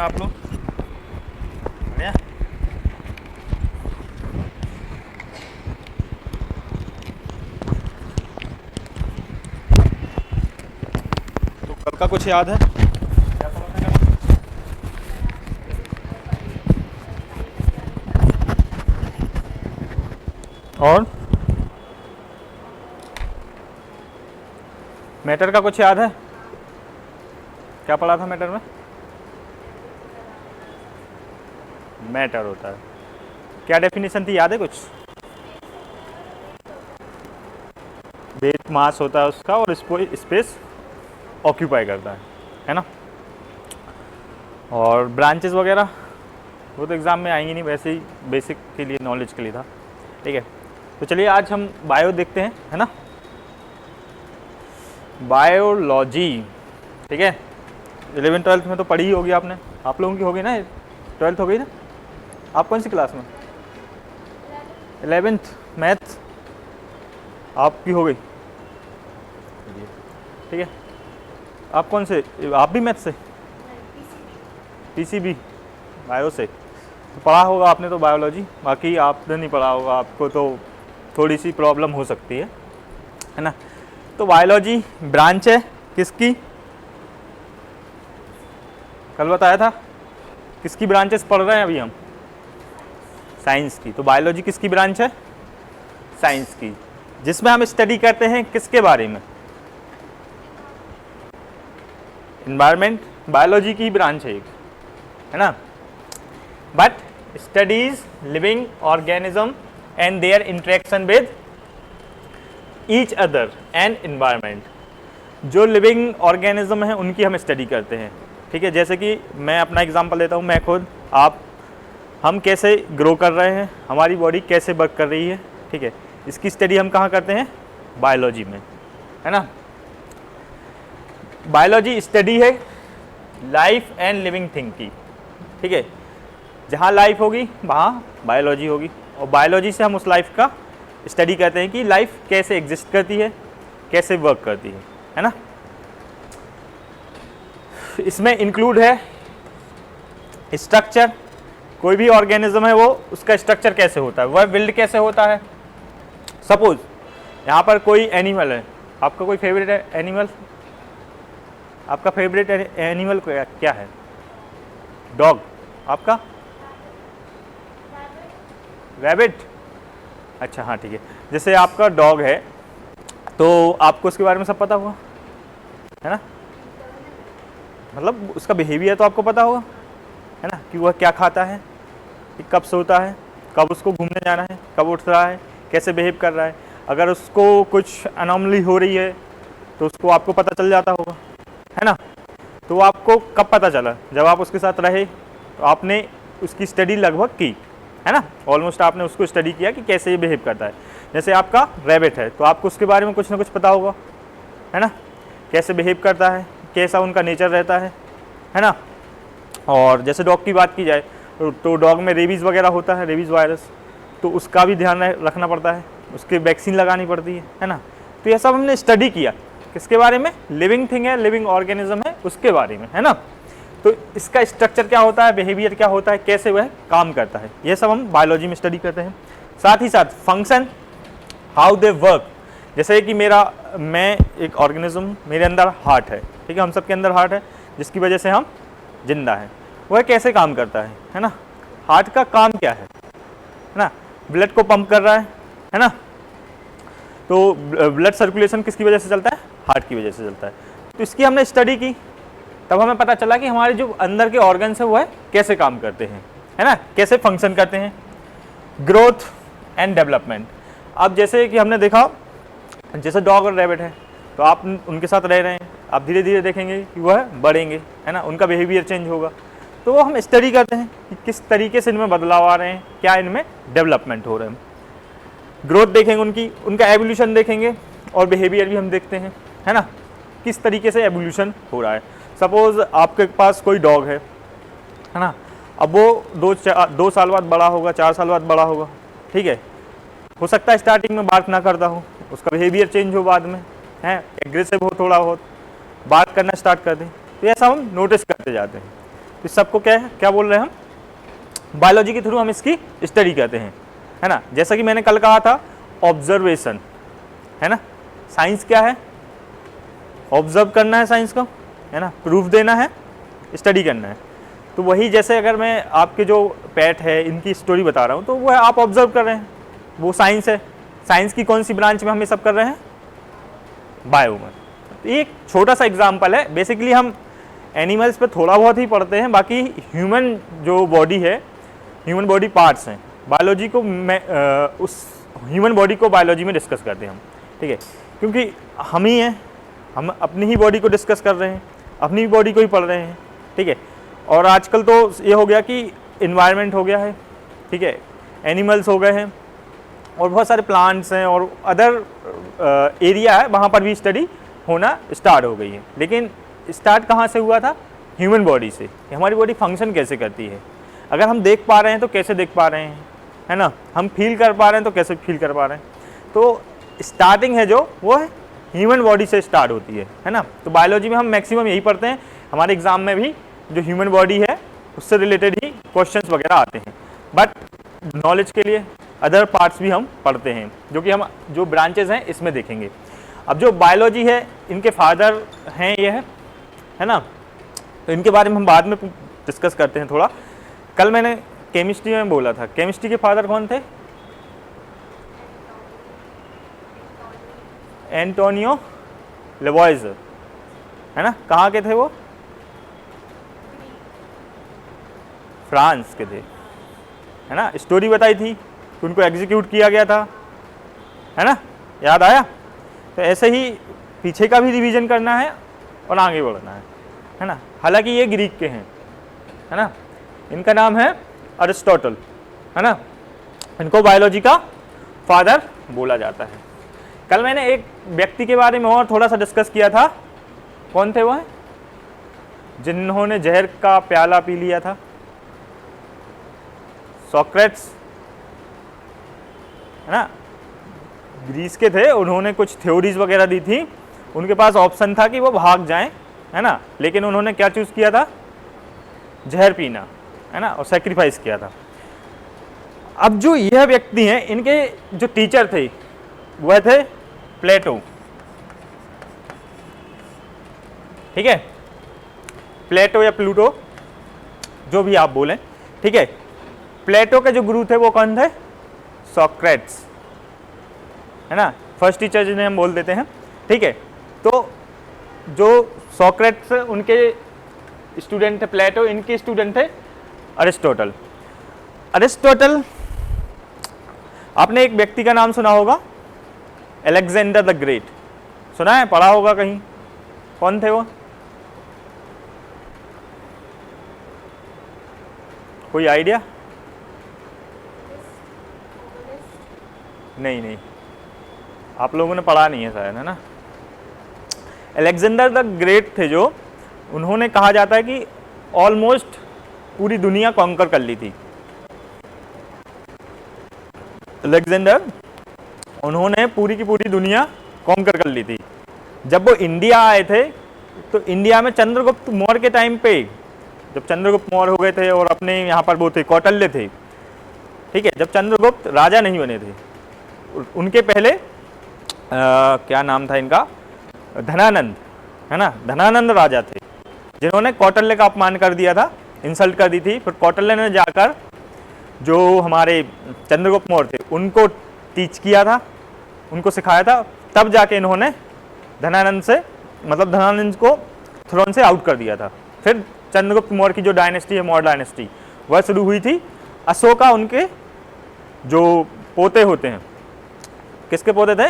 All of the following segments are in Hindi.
हैं आप लोग? बढ़िया। तो कल का कुछ याद है? क्या पढ़ा था कल? और मैटर का कुछ याद है? क्या पढ़ा था मैटर में? मैटर होता है, क्या डेफिनेशन थी, याद है कुछ? वेट मास होता है उसका और स्पेस ऑक्यूपाई करता है ना। और ब्रांचेस वगैरह वो तो एग्ज़ाम में आएंगी नहीं, वैसे ही बेसिक के लिए, नॉलेज के लिए था। ठीक है, तो चलिए आज हम बायो देखते हैं, है ना। बायोलॉजी, ठीक है। 11th-12th में तो पढ़ी ही होगी आपने, आप लोगों की होगी ना, 12th हो गई ना। आप कौन सी क्लास में? 11th। मैथ आपकी हो गई, ठीक है। आप कौन से, आप भी मैथ से? पीसीबी बायो से तो पढ़ा होगा आपने तो बायोलॉजी, बाकी आपने नहीं पढ़ा होगा, आपको तो थोड़ी सी प्रॉब्लम हो सकती है ना। तो बायोलॉजी ब्रांच है किसकी? कल बताया था किसकी ब्रांचेस पढ़ रहे हैं अभी हम? साइंस की। तो बायोलॉजी किसकी ब्रांच है? साइंस की, जिसमें हम स्टडी करते हैं किसके बारे में? एनवायरमेंट बायोलॉजी की ब्रांच है एक, है ना। But studies living organism and there interaction with each other and environment. जो लिविंग ऑर्गेनिज्म है उनकी हम स्टडी करते हैं, ठीक है। जैसे कि मैं अपना एग्जांपल देता हूँ, मैं खुद, आप, हम कैसे ग्रो कर रहे हैं, हमारी बॉडी कैसे वर्क कर रही है, ठीक है। इसकी स्टडी हम कहाँ करते हैं? बायोलॉजी में, है ना। बायोलॉजी स्टडी है लाइफ एंड लिविंग थिंग की, ठीक है। जहाँ लाइफ होगी वहाँ बायोलॉजी होगी, और बायोलॉजी से हम उस लाइफ का स्टडी करते हैं कि लाइफ कैसे एग्जिस्ट करती है, कैसे वर्क करती है ना। इसमें इंक्लूड है स्ट्रक्चर, कोई भी ऑर्गेनिज्म है वो, उसका स्ट्रक्चर कैसे होता है, वह बिल्ड कैसे होता है। सपोज यहाँ पर कोई एनिमल है, आपका कोई फेवरेट एनिमल, आपका फेवरेट एनिमल क्या है? डॉग। आपका? रैबिट। अच्छा हाँ ठीक है, जैसे आपका डॉग है तो आपको उसके बारे में सब पता होगा, है ना। मतलब उसका बिहेवियर तो आपको पता होगा, है ना, कि वह क्या खाता है, कि कब सोता है, कब उसको घूमने जाना है, कब उठ रहा है, कैसे बिहेव कर रहा है। अगर उसको कुछ अनोमली हो रही है तो उसको आपको पता चल जाता होगा, है ना। तो आपको कब पता चला? जब आप उसके साथ रहे तो आपने उसकी स्टडी लगभग की, है ना। ऑलमोस्ट आपने उसको स्टडी किया कि कैसे ये बिहेव करता है। जैसे आपका रैबिट है तो आपको उसके बारे में कुछ ना कुछ पता होगा, है ना, कैसे बिहेव करता है, कैसा उनका नेचर रहता है ना। और जैसे डॉग की बात की जाए तो डॉग में रेबीज़ वगैरह होता है, रेबीज़ वायरस, तो उसका भी ध्यान रखना पड़ता है, उसके वैक्सीन लगानी पड़ती है ना। तो ये सब हमने स्टडी किया किसके बारे में? लिविंग थिंग है, लिविंग ऑर्गेनिज्म है, उसके बारे में, है ना। तो इसका स्ट्रक्चर क्या होता है, बिहेवियर क्या होता है, कैसे वह काम करता है, ये सब हम बायोलॉजी में स्टडी करते हैं। साथ ही साथ फंक्शन, हाउ दे वर्क। जैसे कि मैं एक ऑर्गेनिज्म, मेरे अंदर हार्ट है, ठीक है, हम सबके अंदर हार्ट है जिसकी वजह से हम जिंदा हैं। वह कैसे काम करता है ना। हार्ट का काम क्या है ना, ब्लड को पंप कर रहा है ना। तो ब्लड सर्कुलेशन किसकी वजह से चलता है? हार्ट की वजह से चलता है। तो इसकी हमने स्टडी की, तब हमें पता चला कि हमारे जो अंदर के ऑर्गन्स है वो है कैसे काम करते हैं, है ना, कैसे फंक्शन करते हैं। Growth and development. अब जैसे कि हमने देखा, जैसे डॉग और रैबिट है तो आप उनके साथ रह रहे हैं, आप धीरे धीरे देखेंगे कि वह बढ़ेंगे, है ना, उनका बिहेवियर चेंज होगा। तो वो हम स्टडी करते हैं कि किस तरीके से इनमें बदलाव आ रहे हैं, क्या इनमें डेवलपमेंट हो रहे हैं। ग्रोथ देखेंगे उनकी, उनका एवोल्यूशन देखेंगे, और बिहेवियर भी हम देखते हैं, है ना, किस तरीके से एवोल्यूशन हो रहा है। सपोज आपके पास कोई डॉग है ना, अब वो 2 साल बाद बड़ा होगा, 4 साल बाद बड़ा होगा, ठीक है। हो सकता है स्टार्टिंग में बार्क ना करता हो, उसका बिहेवियर चेंज हो बाद में, है एग्रेसिव हो, थोड़ा बहुत बार्क करना स्टार्ट कर दे। तो ऐसा हम नोटिस करते जाते हैं। तो इस सबको क्या है, क्या बोल रहे हैं हम, बायोलॉजी के थ्रू हम इसकी स्टडी करते हैं, है ना। जैसा कि मैंने कल कहा था ऑब्जर्वेशन, है ना। साइंस क्या है, ऑब्जर्व करना है साइंस को, है ना, प्रूफ देना है, स्टडी करना है। तो वही जैसे अगर मैं आपके जो पेट है इनकी स्टोरी बता रहा हूँ तो वो आप ऑब्जर्व कर रहे हैं, वो साइंस है। साइंस की कौन सी ब्रांच में हम ये सब कर रहे हैं, बायो में। तो एक छोटा सा एग्जाम्पल है। बेसिकली हम एनिमल्स पे थोड़ा बहुत ही पढ़ते हैं, बाकी ह्यूमन जो बॉडी है, ह्यूमन बॉडी पार्ट्स हैं, बायोलॉजी को उस ह्यूमन बॉडी को बायोलॉजी में डिस्कस करते हैं हम, ठीक है। क्योंकि हम ही हैं, हम अपनी ही बॉडी को डिस्कस कर रहे हैं, अपनी बॉडी को ही पढ़ रहे हैं, ठीक है। और आजकल तो ये हो गया कि इन्वायरमेंट हो गया है, ठीक है, एनिमल्स हो गए हैं और बहुत सारे प्लांट्स हैं और अदर एरिया है, वहाँ पर भी स्टडी होना स्टार्ट हो गई है। लेकिन स्टार्ट कहाँ से हुआ था, ह्यूमन बॉडी से, कि हमारी बॉडी फंक्शन कैसे करती है। अगर हम देख पा रहे हैं तो कैसे देख पा रहे हैं, है ना, हम फील कर पा रहे हैं तो कैसे फील कर पा रहे हैं। तो स्टार्टिंग है जो वो है ह्यूमन बॉडी से स्टार्ट होती है ना। तो बायोलॉजी में हम मैक्सिमम यही पढ़ते हैं, हमारे एग्जाम में भी जो ह्यूमन बॉडी है उससे रिलेटेड ही क्वेश्चंस वगैरह आते हैं। बट नॉलेज के लिए अदर पार्ट्स भी हम पढ़ते हैं, जो कि हम जो ब्रांचेज हैं इसमें देखेंगे। अब जो बायोलॉजी है, इनके फादर हैं ये है ना, तो इनके बारे में हम बाद में डिस्कस करते हैं थोड़ा। कल मैंने केमिस्ट्री में बोला था, केमिस्ट्री के फादर कौन थे, एंटोनियो लेवॉइजर, है ना। कहाँ के थे वो, फ्रांस के थे, है ना। स्टोरी बताई थी कि उनको एग्जीक्यूट किया गया था, है ना, याद आया। तो ऐसे ही पीछे का भी रिवीजन करना है और आगे बढ़ना है ना। हालांकि ये ग्रीक के हैं, है ना, इनका नाम है अरिस्टोटल, है ना। इनको बायोलॉजी का फादर बोला जाता है। कल मैंने एक व्यक्ति के बारे में और थोड़ा सा डिस्कस किया था, कौन थे वह, जिन्होंने जहर का प्याला पी लिया था, सोक्रेट्स, है ना, ग्रीस के थे। उन्होंने कुछ थ्योरीज वगैरह दी थी, उनके पास ऑप्शन था कि वो भाग जाएं, है ना, लेकिन उन्होंने क्या चूज किया था, जहर पीना, है ना, और सेक्रीफाइस किया था। अब जो यह व्यक्ति हैं, इनके जो टीचर थे वह थे प्लेटो, ठीक है, प्लेटो या प्लूटो जो भी आप बोलें, ठीक है। प्लेटो के जो गुरु थे वो कौन थे, सोक्रेट्स, है ना, फर्स्ट टीचर जिन्हें हम बोल देते हैं, ठीक है। तो जो सोक्रेट्स उनके स्टूडेंट थे प्लेटो, इनके स्टूडेंट थे अरिस्टोटल। अरिस्टोटल, आपने एक व्यक्ति का नाम सुना होगा, अलेक्जेंडर द ग्रेट, सुना है, पढ़ा होगा कहीं, कौन थे वो, कोई आइडिया, नहीं, आप लोगों ने पढ़ा नहीं है शायद, है ना। अलेक्जेंडर द ग्रेट थे जो, उन्होंने कहा जाता है कि ऑलमोस्ट पूरी दुनिया कॉन्कर कर ली थी। अलेक्जेंडर, उन्होंने पूरी की पूरी दुनिया कॉन्कर कर ली थी। जब वो इंडिया आए थे तो इंडिया में चंद्रगुप्त मौर्य के टाइम पे, जब चंद्रगुप्त मौर्य हो गए थे और अपने यहाँ पर वो थे कौटिल्य थे, ठीक है, जब चंद्रगुप्त राजा नहीं बने थे, उनके पहले क्या नाम था इनका, धनानंद, है ना, धनानंद राजा थे जिन्होंने कौटिल्य का अपमान कर दिया था, इंसल्ट कर दी थी। फिर कौटिल्य ने जाकर जो हमारे चंद्रगुप्त मौर्य थे उनको टीच किया था, उनको सिखाया था, तब जाके इन्होंने धनानंद से, मतलब धनानंद को थ्रोन से आउट कर दिया था। फिर चंद्रगुप्त मौर्य की जो डायनेस्टी है, मौर्य डायनेस्टी, वह शुरू हुई थी। अशोका उनके जो पोते होते हैं, किसके पोते थे,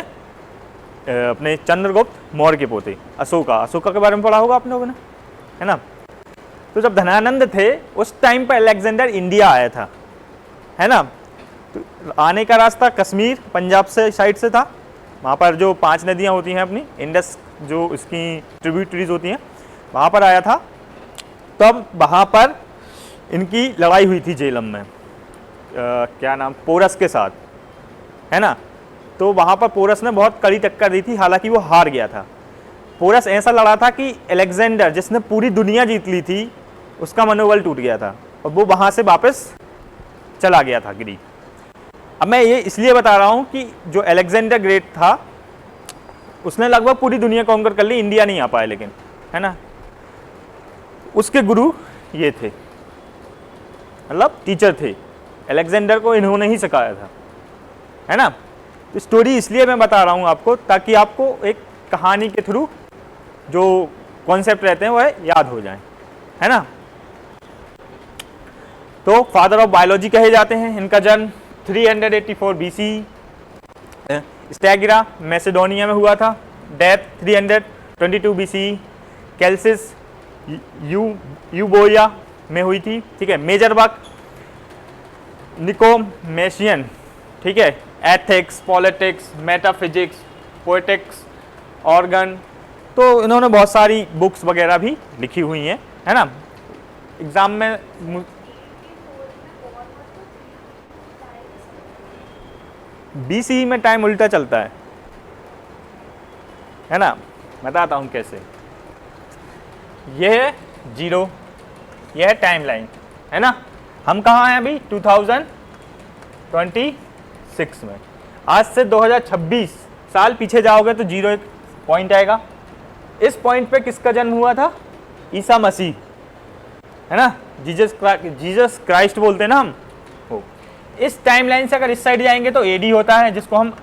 अपने चंद्रगुप्त मौर्य के पोते, अशोका के बारे में पढ़ा होगा आप लोगों ने, है ना। तो जब धनानंद थे उस टाइम पर अलेक्जेंडर इंडिया आया था, है ना। तो आने का रास्ता कश्मीर, पंजाब से साइड से था, वहाँ पर जो 5 नदियाँ होती हैं अपनी, इंडस जो इसकी ट्रिब्यूटरीज होती हैं, वहाँ पर आया था। तब वहाँ पर इनकी लड़ाई हुई थी झेलम में, क्या नाम, पोरस के साथ, है ना। तो वहाँ पर पोरस ने बहुत कड़ी टक्कर दी थी, हालांकि वो हार गया था। पोरस ऐसा लड़ा था कि अलेक्जेंडर, जिसने पूरी दुनिया जीत ली थी, उसका मनोबल टूट गया था और वो वहाँ से वापस चला गया था ग्रीक। अब मैं ये इसलिए बता रहा हूँ कि जो अलेक्जेंडर ग्रेट था उसने लगभग पूरी दुनिया कॉन्कर कर ली, इंडिया नहीं आ पाया लेकिन, है ना। उसके गुरु ये थे, मतलब टीचर थे, अलेक्जेंडर को इन्होंने ही सिखाया था, है ना। तो स्टोरी इसलिए मैं बता रहा हूँ आपको ताकि आपको एक कहानी के थ्रू जो कॉन्सेप्ट रहते हैं वह याद हो जाएं, है ना। तो फादर ऑफ बायोलॉजी कहे जाते हैं। इनका जन्म 384 बीसी स्टैगिरा मैसेडोनिया में हुआ था। डेथ 322 बीसी कैल्सिस यूबोया में हुई थी, ठीक है। मेजर वर्क निकोमेशियन, ठीक है, ethics, politics, metaphysics, poetics, organ. तो इन्होंने बहुत सारी बुक्स वगैरह भी लिखी हुई हैं, है ना। एग्जाम में बीसी में टाइम उल्टा चलता है ना। बताता हूँ कैसे। यह है 0, यह है टाइम लाइन, है ना। हम कहाँ हैं अभी 2026 में। आज से 2026 साल पीछे जाओगे तो 0 एक पॉइंट आएगा। इस पॉइंट पे किसका जन्म हुआ था? ईसा मसीह, है ना। जीसस क्राइस्ट बोलते हैं ना हम। इस टाइमलाइन से अगर इस साइड जाएंगे तो एडी होता है, जिसको हम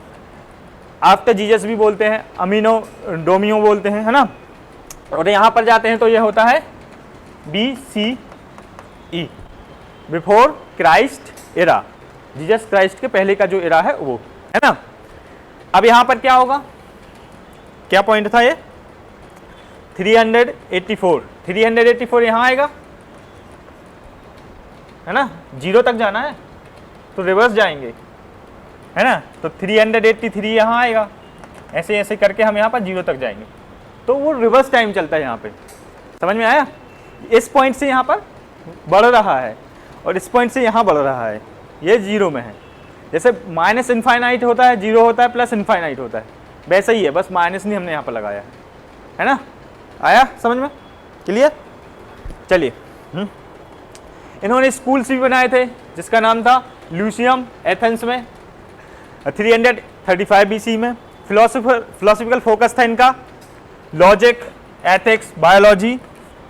आफ्टर जीसस भी बोलते हैं, अमीनो डोमियो बोलते हैं, है ना। और यहाँ पर जाते हैं तो ये होता है BCE, before Christ era, Jesus Christ के पहले का जो एरा है वो, है ना। अब यहाँ पर क्या होगा, क्या पॉइंट था ये? 384 यहाँ आएगा, है ना। 0 तक जाना है तो रिवर्स जाएंगे, है ना। तो 383 यहाँ आएगा, ऐसे ऐसे करके हम यहाँ पर 0 तक जाएंगे। तो वो रिवर्स टाइम चलता है यहाँ पे, समझ में आया। इस पॉइंट से यहाँ पर बढ़ रहा है और इस पॉइंट से यहाँ बढ़ रहा है, ये 0 में है। जैसे माइनस इनफाइनाइट होता है, 0 होता है, प्लस इनफाइनाइट होता है, वैसे ही है, बस माइनस नहीं हमने यहाँ पर लगाया है ना। आया समझ में? क्लियर? चलिए, इन्होंने स्कूल्स भी बनाए थे जिसका नाम था ल्यूसियम एथेंस में 335 BC में। फिलोसफिकल फोकस था इनका लॉजिक, एथिक्स, बायोलॉजी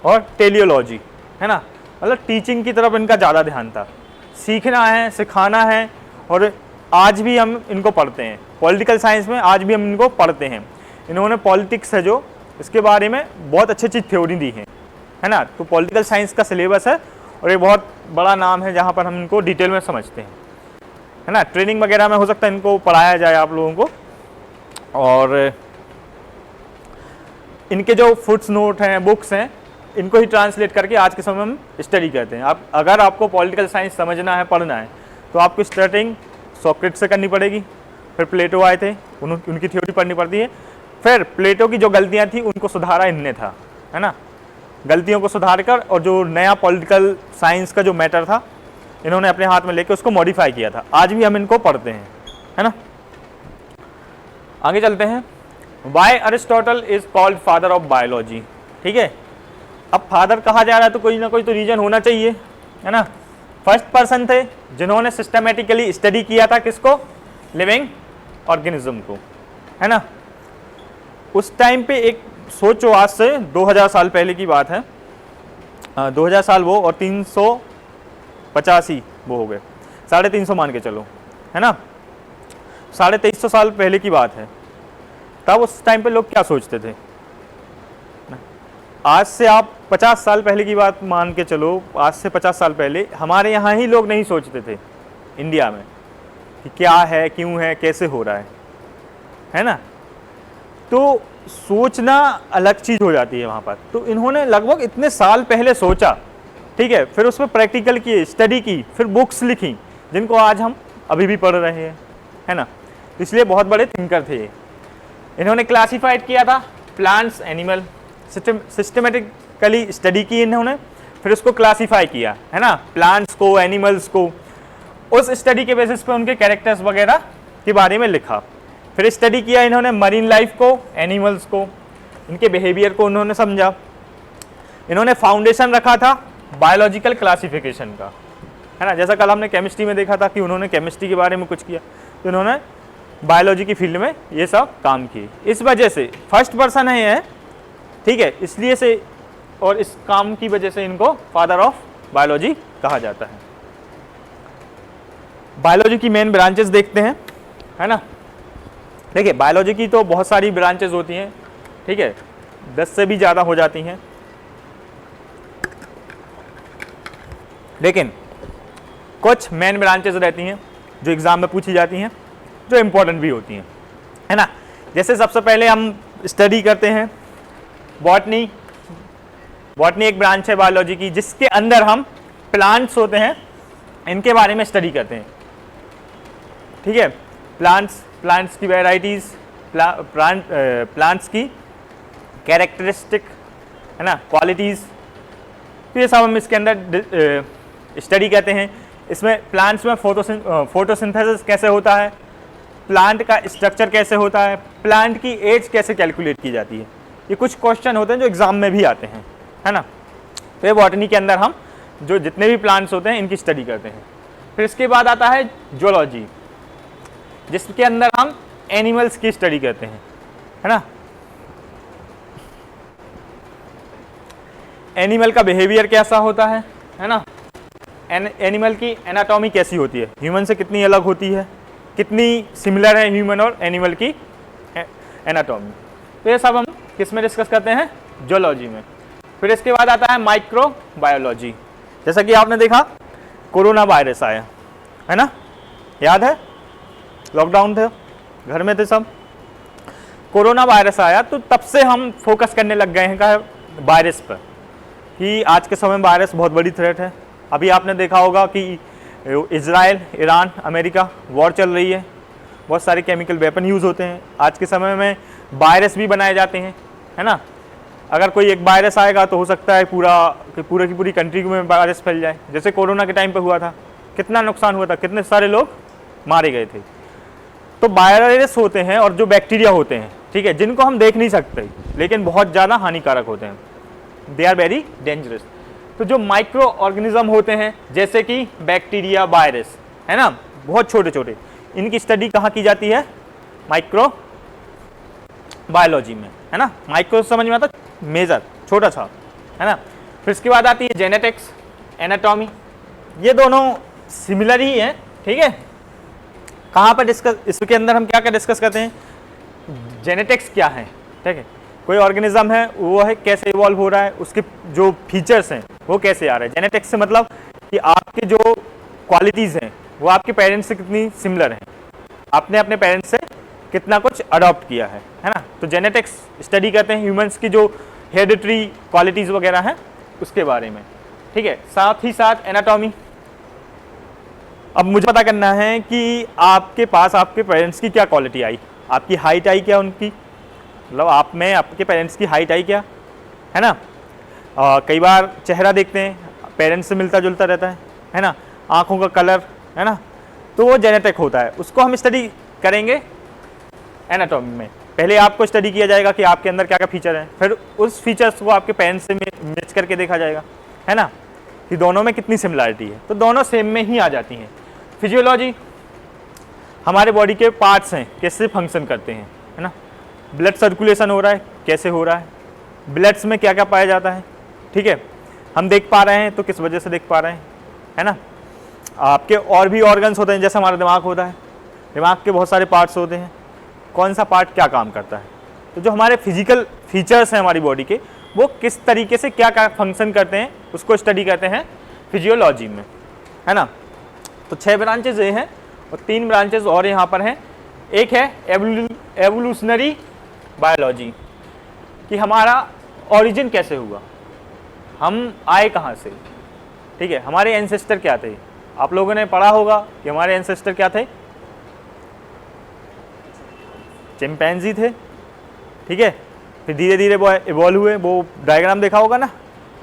और टेलियोलॉजी, है ना। मतलब टीचिंग की तरफ इनका ज़्यादा ध्यान था, सीखना है, सिखाना है। और आज भी हम इनको पढ़ते हैं, पॉलिटिकल साइंस में आज भी हम इनको पढ़ते हैं। इन्होंने पॉलिटिक्स है जो, इसके बारे में बहुत अच्छी अच्छी थ्योरी दी है ना। तो पॉलिटिकल साइंस का सिलेबस है और ये बहुत बड़ा नाम है जहाँ पर हम इनको डिटेल में समझते हैं, है ना। ट्रेनिंग वगैरह में हो सकता है इनको पढ़ाया जाए आप लोगों को। और इनके जो फुट्स नोट हैं, बुक्स हैं, इनको ही ट्रांसलेट करके आज के समय में हम स्टडी करते हैं। आप अगर आपको पॉलिटिकल साइंस समझना है, पढ़ना है, तो आपको स्टार्टिंग सॉक्रेटिस से करनी पड़ेगी। फिर प्लेटो आए थे, उनकी थ्योरी पढ़नी पड़ती है। फिर प्लेटो की जो गलतियाँ थी उनको सुधारा इनने था, है ना। गलतियों को सुधार कर और जो नया पॉलिटिकल साइंस का जो मैटर था इन्होंने अपने हाथ में लेके उसको मॉडिफाई किया था। आज भी हम इनको पढ़ते हैं, है ना। आगे चलते हैं। Why Aristotle is called father of biology, ठीक है। अब फादर कहा जा रहा है तो कोई ना कोई तो रीजन होना चाहिए, है ना। फर्स्ट पर्सन थे जिन्होंने सिस्टमेटिकली स्टडी किया था किसको? लिविंग ऑर्गेनिज्म को, है ना। उस टाइम पे एक सोचो, आज से 2000 साल पहले की बात है, 2000 साल वो और 385 वो हो गए, 350 मान के चलो, है ना। 2350 साल पहले की बात है। तब उस टाइम पे लोग क्या सोचते थे? आज से आप 50 साल पहले की बात मान के चलो, आज से 50 साल पहले हमारे यहाँ ही लोग नहीं सोचते थे इंडिया में कि क्या है, क्यों है, कैसे हो रहा है ना। तो सोचना अलग चीज़ हो जाती है वहाँ पर। तो इन्होंने लगभग इतने साल पहले सोचा, ठीक है, फिर उसमें प्रैक्टिकल किए, स्टडी की, फिर बुक्स लिखी जिनको आज हम अभी भी पढ़ रहे हैं, है ना। इसलिए बहुत बड़े थिंकर थे ये। इन्होंने क्लासिफाइड किया था प्लांट्स, एनिमल, सिस्टमेटिकली स्टडी की इन्होंने, फिर उसको क्लासीफाई किया, है ना, प्लांट्स को, एनिमल्स को। उस स्टडी के बेसिस पे उनके कैरेक्टर्स वगैरह के बारे में लिखा। फिर स्टडी किया इन्होंने मरीन लाइफ को, एनिमल्स को, इनके बिहेवियर को उन्होंने समझा। इन्होंने फाउंडेशन रखा था बायोलॉजिकल क्लासिफिकेशन का, है ना। जैसा कल हमने केमिस्ट्री में देखा था कि उन्होंने केमिस्ट्री के बारे में कुछ किया, तो उन्होंने बायोलॉजी की फील्ड में ये सब काम किए। इस वजह से फर्स्ट पर्सन है ये, ठीक है, इसलिए से और इस काम की वजह से इनको फादर ऑफ बायोलॉजी कहा जाता है। बायोलॉजी की मेन ब्रांचेस देखते हैं, है ना। देखिए बायोलॉजी की तो बहुत सारी ब्रांचेस होती हैं, ठीक है, 10 से भी ज़्यादा हो जाती हैं, लेकिन कुछ मेन ब्रांचेस रहती हैं जो एग्ज़ाम में पूछी जाती हैं, जो इम्पोर्टेंट भी होती हैं, है ना। जैसे सबसे पहले हम स्टडी करते हैं बॉटनी। बॉटनी एक ब्रांच है बायोलॉजी की जिसके अंदर हम प्लांट्स होते हैं इनके बारे में स्टडी करते हैं, ठीक है। प्लांट्स की वेराइटीज़, प्लांट्स की कैरेक्टरिस्टिक, है ना, क्वालिटीज़, तो ये सब हम इसके अंदर स्टडी करते हैं। इसमें प्लांट्स में फोटोसिंथेसिस कैसे होता है, प्लांट का स्ट्रक्चर कैसे होता है, प्लांट की एज कैसे कैलकुलेट की जाती है, ये कुछ क्वेश्चन होते हैं जो एग्जाम में भी आते हैं, है ना। तो ये बॉटनी के अंदर हम जो जितने भी प्लांट्स होते हैं इनकी स्टडी करते हैं। फिर इसके बाद आता है जूलॉजी, जिसके अंदर हम एनिमल्स की स्टडी करते हैं, है ना। एनिमल का बिहेवियर कैसा होता है ना। एनिमल की एनाटॉमी कैसी होती है, ह्यूमन से कितनी अलग होती है, कितनी सिमिलर है ह्यूमन और एनिमल की एनाटॉमी, तो ये सब हम किस में डिस्कस करते हैं, जूलॉजी में। फिर इसके बाद आता है माइक्रोबायोलॉजी। जैसा कि आपने देखा कोरोना वायरस आया, है ना, याद है, लॉकडाउन थे, घर में थे सब, कोरोना वायरस आया तो तब से हम फोकस करने लग गए हैं वायरस पर, कि आज के समय वायरस बहुत बड़ी थ्रेट है। अभी आपने देखा होगा कि इजराइल, ईरान, अमेरिका वॉर चल रही है, बहुत सारे केमिकल वेपन यूज़ होते हैं। आज के समय में वायरस भी बनाए जाते हैं, है ना। अगर कोई एक वायरस आएगा तो हो सकता है पूरा की पूरी कंट्री में वायरस फैल जाए, जैसे कोरोना के टाइम पे हुआ था, कितना नुकसान हुआ था, कितने सारे लोग मारे गए थे। तो वायरस होते हैं और जो बैक्टीरिया होते हैं, ठीक है, जिनको हम देख नहीं सकते लेकिन बहुत ज़्यादा हानिकारक होते हैं, दे आर वेरी डेंजरस। तो जो माइक्रो ऑर्गेनिज्म होते हैं जैसे कि बैक्टीरिया, वायरस, है ना, बहुत छोटे छोटे, इनकी स्टडी कहाँ की जाती है, माइक्रो बायोलॉजी में, है ना। माइक्रो समझ में आता, मेजर, छोटा सा, है ना। फिर इसके बाद आती है जेनेटिक्स, एनाटॉमी, ये दोनों सिमिलर ही हैं, ठीक है। कहाँ पर डिस्कस, इसके अंदर हम क्या क्या डिस्कस करते हैं, जेनेटिक्स क्या है, ठीक है, कोई ऑर्गेनिज्म है वो है कैसे इवॉल्व हो रहा है, उसके जो फीचर्स हैं वो कैसे आ रहे हैं। जेनेटिक्स से मतलब कि आपके जो क्वालिटीज़ हैं वो आपके पेरेंट्स से कितनी सिमिलर हैं, आपने अपने पेरेंट्स से कितना कुछ अडॉप्ट किया है ना। तो जेनेटिक्स स्टडी करते हैं ह्यूमंस की जो हेरिडिटरी क्वालिटीज़ वगैरह हैं उसके बारे में, ठीक है। साथ ही साथ एनाटॉमी, अब मुझे पता करना है कि आपके पास आपके पेरेंट्स की क्या क्वालिटी आई, आपकी हाइट आई क्या उनकी, मतलब आप में आपके पेरेंट्स की हाइट आई क्या, है ना। कई बार चेहरा देखते हैं पेरेंट्स से मिलता जुलता रहता है ना, आँखों का कलर, है ना, तो वो जेनेटिक होता है, उसको हम स्टडी करेंगे एनाटॉमी में। पहले आपको स्टडी किया जाएगा कि आपके अंदर क्या क्या फीचर हैं, फिर उस फीचर्स को आपके पेरेंट्स से मैच करके देखा जाएगा, है ना, कि दोनों में कितनी सिमिलरिटी है, तो दोनों सेम में ही आ जाती हैं। फिजियोलॉजी, हमारे बॉडी के पार्ट्स हैं कैसे फंक्शन करते हैं, है ना, ब्लड सर्कुलेशन हो रहा है कैसे हो रहा है, ब्लड्स में क्या क्या पाया जाता है, ठीक है, हम देख पा रहे हैं तो किस वजह से देख पा रहे हैं, है ना। आपके और भी ऑर्गन्स होते हैं, जैसे हमारा दिमाग होता है, दिमाग के बहुत सारे पार्ट्स होते हैं, कौन सा पार्ट क्या काम करता है, तो जो हमारे फिजिकल फीचर्स हैं हमारी बॉडी के वो किस तरीके से क्या क्या फंक्शन करते हैं उसको स्टडी करते हैं फिजियोलॉजी में, है ना। तो 6 ब्रांचेज ये हैं और 3 ब्रांचेज और यहाँ पर हैं। एक है एवोल्यूशनरी बायोलॉजी, कि हमारा ओरिजिन कैसे हुआ, हम आए कहाँ से, ठीक है, हमारे एंसेस्टर क्या थे। आप लोगों ने पढ़ा होगा कि हमारे एंसेस्टर क्या थे, चिंपैंजी थे, ठीक है, फिर धीरे धीरे वो इवॉल्व हुए, वो डायग्राम देखा होगा ना,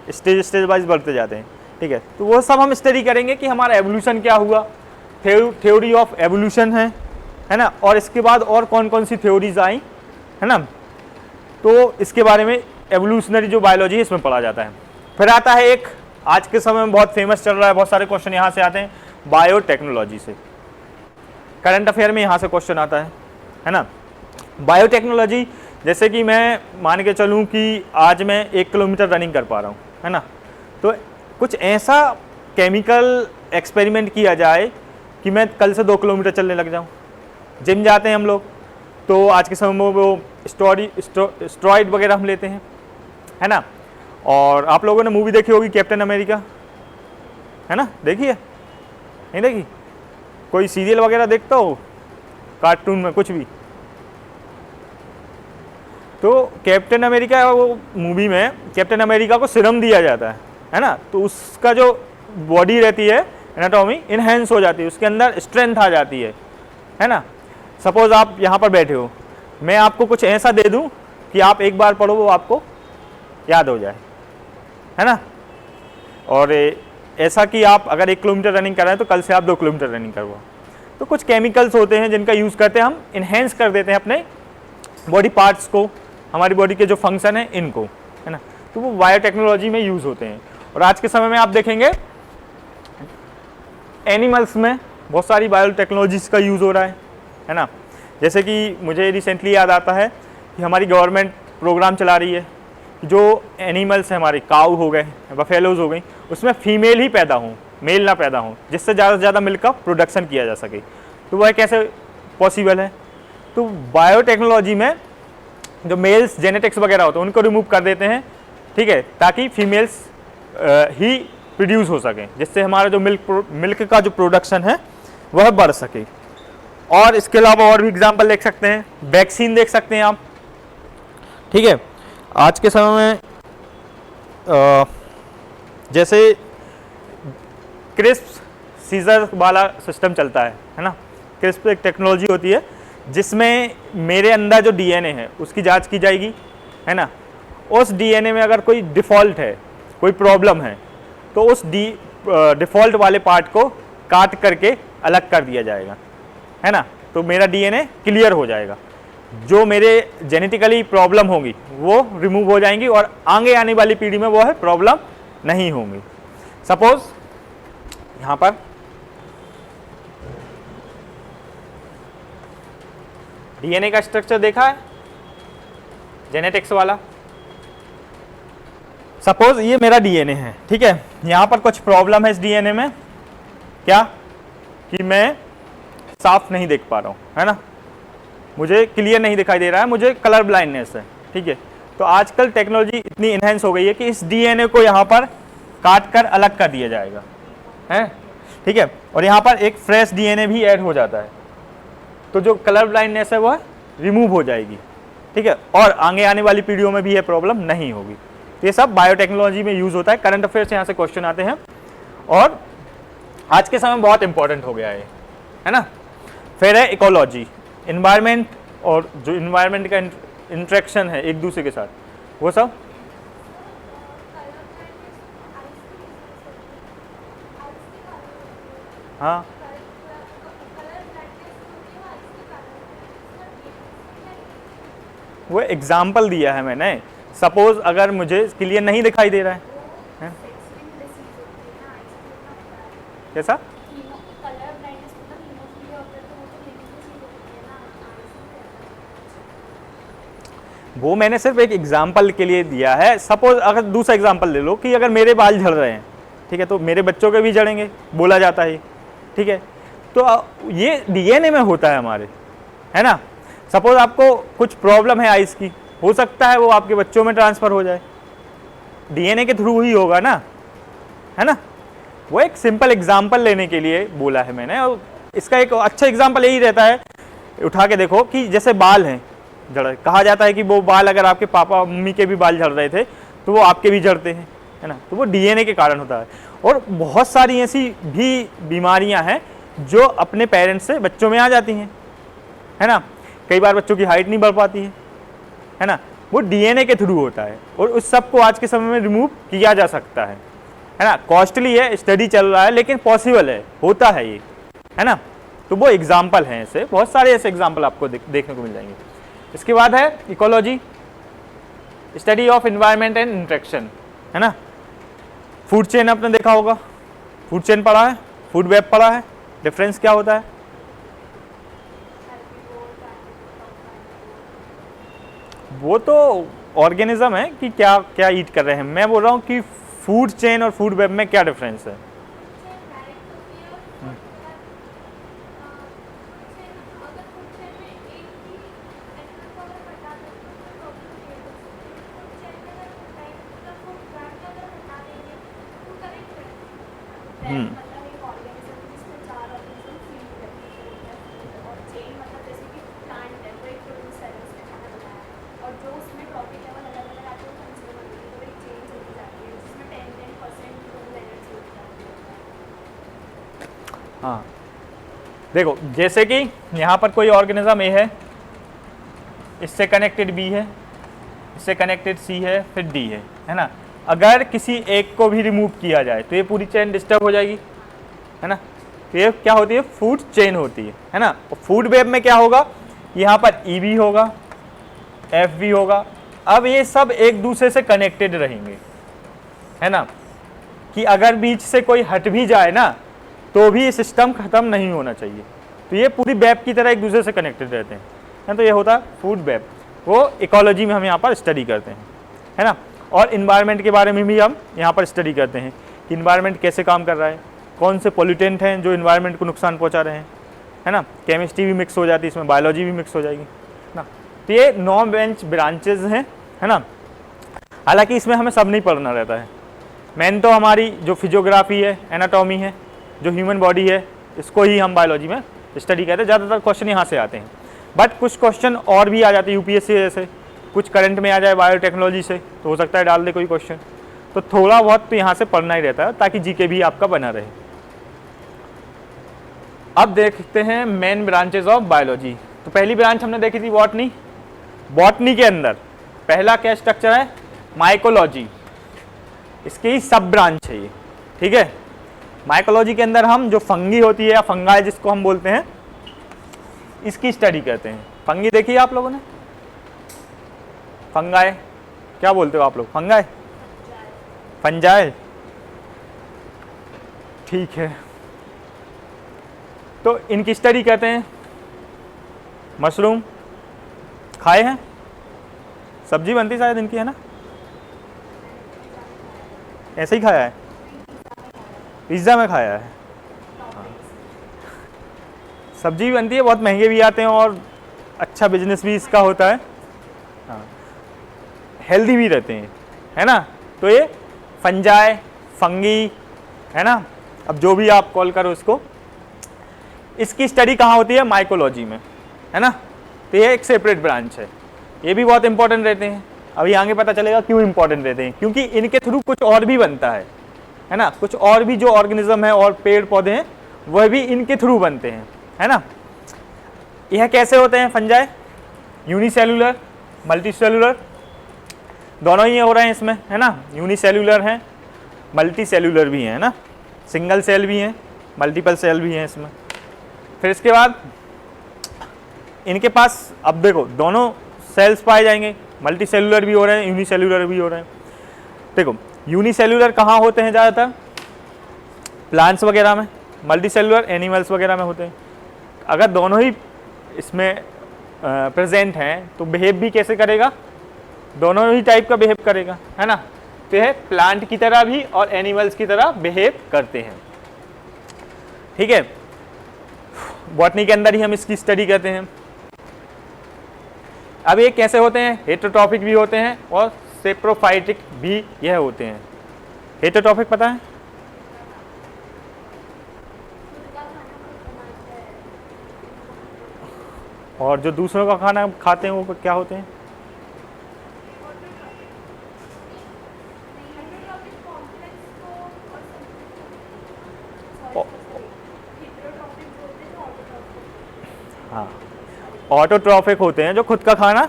स्टेज वाइज बढ़ते जाते हैं, ठीक है। तो वो सब हम स्टडी करेंगे कि हमारा एवोल्यूशन क्या हुआ, थ्योरी ऑफ एवोल्यूशन है ना, और इसके बाद और कौन कौन सी थ्योरीज आई, है ना, तो इसके बारे में एवोल्यूशनरी जो बायोलॉजी है इसमें पढ़ा जाता है। फिर आता है एक आज के समय में बहुत फेमस चल रहा है, बहुत सारे क्वेश्चन यहाँ से आते हैं बायोटेक्नोलॉजी से, करंट अफेयर में यहाँ से क्वेश्चन आता है ना। बायोटेक्नोलॉजी, जैसे कि मैं मान के चलूँ कि आज मैं 1 किलोमीटर रनिंग कर पा रहा हूँ, है ना, तो कुछ ऐसा केमिकल एक्सपेरिमेंट किया जाए कि मैं कल से 2 किलोमीटर चलने लग जाऊँ। जिम जाते हैं हम लोग, तो आज के समय में वो स्टेरॉइड वगैरह हम लेते हैं, है ना। और आप लोगों ने मूवी देखी होगी कैप्टन अमेरिका, है ना, देखी है नहीं देखी? कोई सीरियल वगैरह देखता हो, कार्टून में कुछ भी? तो कैप्टन अमेरिका, वो मूवी में कैप्टन अमेरिका को सीरम दिया जाता है ना, तो उसका जो बॉडी रहती है एनाटॉमी इनहेंस हो जाती है, उसके अंदर स्ट्रेंथ आ जाती है ना। सपोज आप यहाँ पर बैठे हो, मैं आपको कुछ ऐसा दे दूँ कि आप एक बार पढ़ो वो आपको याद हो जाए, है ना। और ऐसा कि आप अगर 1 किलोमीटर रनिंग कर रहे हैं तो कल से आप 2 किलोमीटर रनिंग करवाओ। तो कुछ केमिकल्स होते हैं जिनका यूज़ करते हैं हम, इन्हेंस कर देते हैं अपने बॉडी पार्ट्स को, हमारी बॉडी के जो फंक्शन है इनको, है ना। तो वो बायोटेक्नोलॉजी में यूज़ होते हैं। और आज के समय में आप देखेंगे एनिमल्स में बहुत सारी बायोटेक्नोलॉजीज़ का यूज़ हो रहा है ना। जैसे कि मुझे रिसेंटली याद आता है कि हमारी गवर्नमेंट प्रोग्राम चला रही है, जो एनिमल्स हैं हमारे, काऊ हो गए, बफेलोज हो गई, उसमें फीमेल ही पैदा हों, मेल ना पैदा हों, जिससे ज़्यादा से ज़्यादा मिल्क का प्रोडक्शन किया जा सके। तो वह कैसे पॉसिबल है? तो बायोटेक्नोलॉजी में जो मेल्स जेनेटिक्स वगैरह होते हैं उनको रिमूव कर देते हैं, ठीक है, ताकि फीमेल्स ही प्रोड्यूस हो सकें, जिससे हमारा जो मिल्क का जो प्रोडक्शन है वह बढ़ सके। और इसके अलावा और भी एग्जांपल देख सकते हैं, वैक्सीन देख सकते हैं आप, ठीक है। आज के समय में जैसे क्रिस्प सीजर वाला सिस्टम चलता है ना। क्रिस्प एक टेक्नोलॉजी होती है जिसमें मेरे अंदर जो डीएनए है उसकी जांच की जाएगी, है ना। उस डीएनए में अगर कोई डिफ़ॉल्ट है, कोई प्रॉब्लम है, तो उस डिफ़ॉल्ट वाले पार्ट को काट करके अलग कर दिया जाएगा, है ना। तो मेरा डीएनए क्लियर हो जाएगा, जो मेरे जेनेटिकली प्रॉब्लम होंगी वो रिमूव हो जाएंगी और आगे आने वाली पीढ़ी में वो है प्रॉब्लम नहीं होंगी। सपोज यहाँ पर डीएनए का स्ट्रक्चर देखा है, जेनेटिक्स वाला। सपोज ये मेरा डीएनए है, ठीक है। यहाँ पर कुछ प्रॉब्लम है इस डीएनए में, क्या कि मैं साफ नहीं देख पा रहा हूँ, है ना, मुझे क्लियर नहीं दिखाई दे रहा है, मुझे कलर ब्लाइंडनेस है, ठीक है। तो आजकल टेक्नोलॉजी इतनी इन्हेंस हो गई है कि इस डीएनए को यहाँ पर काट कर अलग कर दिया जाएगा, है, ठीक है। और यहाँ पर एक फ्रेश डीएनए भी ऐड हो जाता है, तो जो कलर ब्लाइंडनेस है वह रिमूव हो जाएगी, ठीक है। और आगे आने वाली पीढ़ियों में भी यह प्रॉब्लम नहीं होगी। तो ये सब बायोटेक्नोलॉजी में यूज़ होता है। करंट अफेयर से यहाँ से क्वेश्चन आते हैं और आज के समय में बहुत इंपॉर्टेंट हो गया है ना। फिर है इकोलॉजी, इन्वायरमेंट और जो इन्वायरमेंट का इंटरेक्शन है एक दूसरे के साथ, वो सब। हाँ, वो एग्जाम्पल दिया है मैंने। सपोज अगर मुझे क्लियर नहीं दिखाई दे रहा है? कैसा? वो मैंने सिर्फ एक एग्जाम्पल के लिए दिया है। सपोज अगर दूसरा एग्जाम्पल ले लो कि अगर मेरे बाल झड़ रहे हैं, ठीक है, तो मेरे बच्चों के भी झड़ेंगे, बोला जाता है, ठीक है। तो ये डीएनए में होता है हमारे, है ना। सपोज आपको कुछ प्रॉब्लम है आइस की, हो सकता है वो आपके बच्चों में ट्रांसफ़र हो जाए, डीएनए के थ्रू ही होगा ना, है ना। वो एक सिंपल एग्जाम्पल लेने के लिए बोला है मैंने। और इसका एक अच्छा एग्जाम्पल यही रहता है, उठा के देखो कि जैसे बाल हैं झड़, कहा जाता है कि वो बाल अगर आपके पापा मम्मी के भी बाल झड़ रहे थे तो वो आपके भी झड़ते हैं, है ना। तो वो डीएनए के कारण होता है। और बहुत सारी ऐसी भी बीमारियां हैं जो अपने पेरेंट्स से बच्चों में आ जाती हैं, है ना। कई बार बच्चों की हाइट नहीं बढ़ पाती है ना, वो डीएनए के थ्रू होता है। और उस सब को आज के समय में रिमूव किया जा सकता है ना। कॉस्टली है, स्टडी चल रहा है, लेकिन पॉसिबल है, होता है ये, है ना। तो वो एग्जाम्पल हैं, ऐसे बहुत सारे ऐसे एग्जाम्पल आपको देखने को मिल जाएंगे। इसके बाद है ecology, study of environment and interaction, है ना। फूड चेन आपने देखा होगा, फूड चेन पढ़ा है, फूड वेब पढ़ा है, डिफरेंस क्या होता है? वो तो ऑर्गेनिज्म है कि क्या क्या ईट कर रहे हैं, मैं बोल रहा हूँ कि फूड चेन और फूड वेब में क्या डिफरेंस है? हाँ देखो, जैसे कि यहाँ पर कोई ऑर्गेनिज्म ए है, इससे कनेक्टेड बी है, इससे कनेक्टेड सी है, फिर डी है ना। अगर किसी एक को भी रिमूव किया जाए तो ये पूरी चेन डिस्टर्ब हो जाएगी, है ना। तो ये क्या होती है? फूड चेन होती है ना। और फूड वेब में क्या होगा? यहाँ पर ई भी होगा, एफ भी होगा। अब ये सब एक दूसरे से कनेक्टेड रहेंगे, है ना, कि अगर बीच से कोई हट भी जाए ना तो भी ये सिस्टम खत्म नहीं होना चाहिए। तो ये पूरी वेब की तरह एक दूसरे से कनेक्टेड रहते हैं। तो ये होता है फूड वेब, वो इकोलॉजी में हम यहाँ पर स्टडी करते हैं, है ना। और इन्वायरमेंट के बारे में भी हम यहाँ पर स्टडी करते हैं कि इन्वायरमेंट कैसे काम कर रहा है, कौन से पोल्यूटेंट हैं जो इन्वायरमेंट को नुकसान पहुँचा रहे हैं, है ना। केमिस्ट्री भी मिक्स हो जाती है इसमें, बायोलॉजी भी मिक्स हो जाएगी ना। तो ये 9 ब्रांचेज हैं, है ना। हालांकि इसमें हमें सब नहीं पढ़ना रहता है। मेन तो हमारी जो फिजियोग्राफी है, एनाटॉमी है, जो ह्यूमन बॉडी है, इसको ही हम बायोलॉजी में स्टडी करते हैं। ज़्यादातर क्वेश्चन यहाँ से आते हैं, बट कुछ क्वेश्चन और भी आ जाते हैं यूपीएससी जैसे, कुछ करंट में आ जाए बायोटेक्नोलॉजी से तो हो सकता है डाल दे कोई क्वेश्चन। तो थोड़ा बहुत तो यहाँ से पढ़ना ही रहता है ताकि जीके भी आपका बना रहे। अब देखते हैं मेन ब्रांचेज ऑफ बायोलॉजी। तो पहली ब्रांच हमने देखी थी बॉटनी। बॉटनी के अंदर पहला क्या स्ट्रक्चर है? माइकोलॉजी। इसकी सब ब्रांच है ये, ठीक है। माइकोलॉजी के अंदर हम जो फंगी होती है या फंगाई जिसको हम बोलते हैं, इसकी स्टडी करते हैं। फंगी देखिए आप लोगों ने, फंगाई क्या बोलते हो आप लोग? फंगाई, फंजाई, ठीक है। तो इनकी स्टडी करते हैं। मशरूम खाए हैं, सब्जी बनती शायद इनकी, है ना। ऐसे ही खाया है, पिज्ज़ा में खाया है। सब्जी भी बनती है, बहुत महंगे भी आते हैं और अच्छा बिजनेस भी इसका होता है। हाँ, हेल्दी भी रहते हैं, है ना। तो ये फंजाई, फंगी, है ना। अब जो भी आप कॉल करो इसको, इसकी स्टडी कहाँ होती है? माइकोलॉजी में, है ना। तो ये एक सेपरेट ब्रांच है। ये भी बहुत इंपॉर्टेंट रहते हैं। अभी आगे पता चलेगा क्यों इंपॉर्टेंट रहते हैं, क्योंकि इनके थ्रू कुछ और भी बनता है ना। कुछ और भी जो ऑर्गेनिज्म है और पेड़ पौधे हैं वह भी इनके थ्रू बनते हैं, है ना। यह कैसे होते हैं फंजाई? यूनिसेलुलर, मल्टीसेलुलर, दोनों ही हो रहे हैं इसमें, है ना। यूनिसेलुलर हैं, मल्टी सेलुलर भी हैं, है ना। सिंगल सेल भी हैं, मल्टीपल सेल भी हैं इसमें। फिर इसके बाद इनके पास अब देखो दोनों सेल्स पाए जाएंगे, मल्टी सेलुलर भी हो रहे हैं, यूनिसेलुलर भी हो रहे हैं। देखो यूनिसेलुलर कहाँ होते हैं ज़्यादातर? प्लांट्स वगैरह में। मल्टी सेलुलर एनिमल्स वगैरह में होते हैं। अगर दोनों ही इसमें प्रेजेंट हैं तो बिहेव भी कैसे करेगा? दोनों ही टाइप का बिहेव करेगा, है ना। तो यह प्लांट की तरह भी और एनिमल्स की तरह बिहेव करते हैं, ठीक है। बॉटनी के अंदर ही हम इसकी स्टडी करते हैं। अब ये कैसे होते हैं? हेटेरोट्रॉफिक भी होते हैं और सेप्रोफाइटिक भी यह होते हैं। हेटेरोट्रॉफिक पता है? और जो दूसरों का खाना खाते हैं वो क्या होते हैं? हाँ, ऑटोट्रॉफिक होते हैं जो खुद का खाना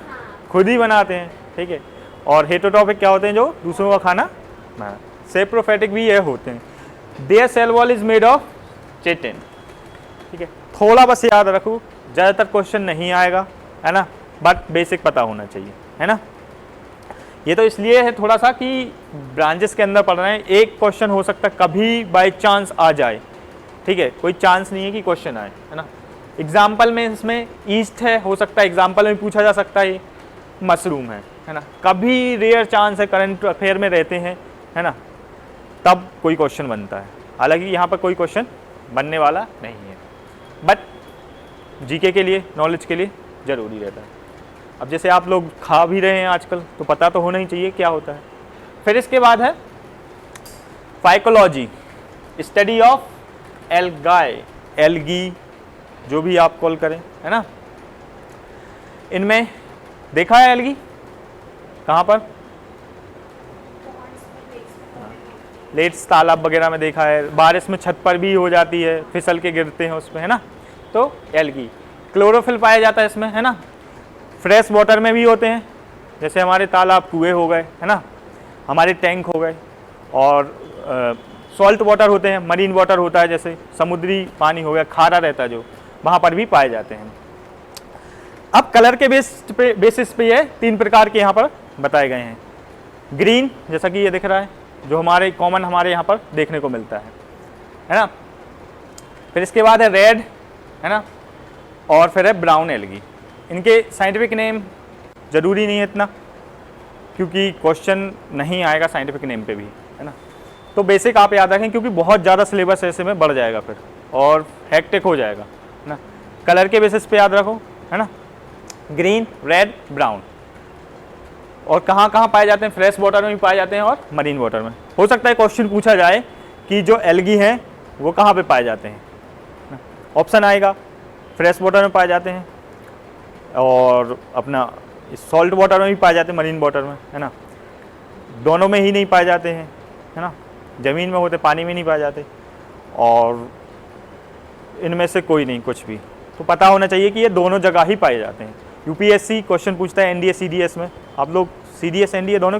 खुद ही बनाते हैं, ठीक है। और हेटेरोट्रॉफिक क्या होते हैं? जो दूसरों का खाना। सेप्रोफाइटिक भी ये होते हैं। Their cell wall is made of chitin, ठीक है। थोड़ा बस याद रखो, ज़्यादातर क्वेश्चन नहीं आएगा, है ना, बट बेसिक पता होना चाहिए, है ना। ये तो इसलिए है थोड़ा सा कि ब्रांचेस के अंदर पढ़ रहे हैं, एक क्वेश्चन हो सकता है कभी बाय चांस आ जाए, ठीक है, कोई चांस नहीं है कि क्वेश्चन आए, है ना। एग्जाम्पल में इसमें ईस्ट है, हो सकता है एग्जाम्पल में पूछा जा सकता है, मशरूम है ना। कभी रेयर चांस है, करंट अफेयर में रहते हैं, है ना, तब कोई क्वेश्चन बनता है। हालांकि यहाँ पर कोई क्वेश्चन बनने वाला नहीं है, बट जीके के लिए, नॉलेज के लिए ज़रूरी रहता है। अब जैसे आप लोग खा भी रहे हैं आजकल, तो पता तो होना ही चाहिए क्या होता है। फिर इसके बाद है phycology, study of algae, algae, जो भी आप कॉल करें, है ना। इनमें देखा है एल्गी कहाँ पर? लेट्स, तालाब वगैरह में देखा है, बारिश में छत पर भी हो जाती है, फिसल के गिरते हैं उसमें, है ना। तो एल्गी, क्लोरोफिल पाया जाता है इसमें, है ना। फ्रेश वाटर में भी होते हैं, जैसे हमारे तालाब, कुएं हो गए, है ना, हमारे टैंक हो गए, और सॉल्ट वाटर होते हैं, मरीन वाटर होता है, जैसे समुद्री पानी हो गया, खारा रहता है जो, वहाँ पर भी पाए जाते हैं। अब कलर के बेसिस पे ये 3 प्रकार के यहाँ पर बताए गए हैं। ग्रीन, जैसा कि ये दिख रहा है, जो हमारे कॉमन हमारे यहाँ पर देखने को मिलता है ना। फिर इसके बाद है रेड, है ना, और फिर है ब्राउन एल्गी। इनके साइंटिफिक नेम ज़रूरी नहीं है इतना, क्योंकि क्वेश्चन नहीं आएगा साइंटिफिक नेम पे भी, है ना। तो बेसिक आप याद रखें, क्योंकि बहुत ज़्यादा सिलेबस ऐसे में बढ़ जाएगा फिर, और हेक्टिक हो जाएगा, है ना। कलर के बेसिस पे याद रखो, है ना, ग्रीन, रेड, ब्राउन। और कहाँ कहाँ पाए जाते हैं? फ्रेश वाटर में भी पाए जाते हैं और मरीन वाटर में। हो सकता है क्वेश्चन पूछा जाए कि जो एल्गी हैं वो कहाँ पे पाए जाते हैं। ऑप्शन आएगा, फ्रेश वाटर में पाए जाते हैं, और अपना सॉल्ट वाटर में भी पाए जाते हैं, मरीन वाटर में, है ना। दोनों में ही नहीं पाए जाते हैं, है ना, ज़मीन में होते, पानी में नहीं पाए जाते, और इनमें से कोई नहीं, कुछ भी। तो पता होना चाहिए कि ये दोनों जगह ही पाए जाते हैं। यूपीएससी क्वेश्चन पूछता है एनडीए सीडीएस में, आप लोग सीडीएस एनडीए दोनों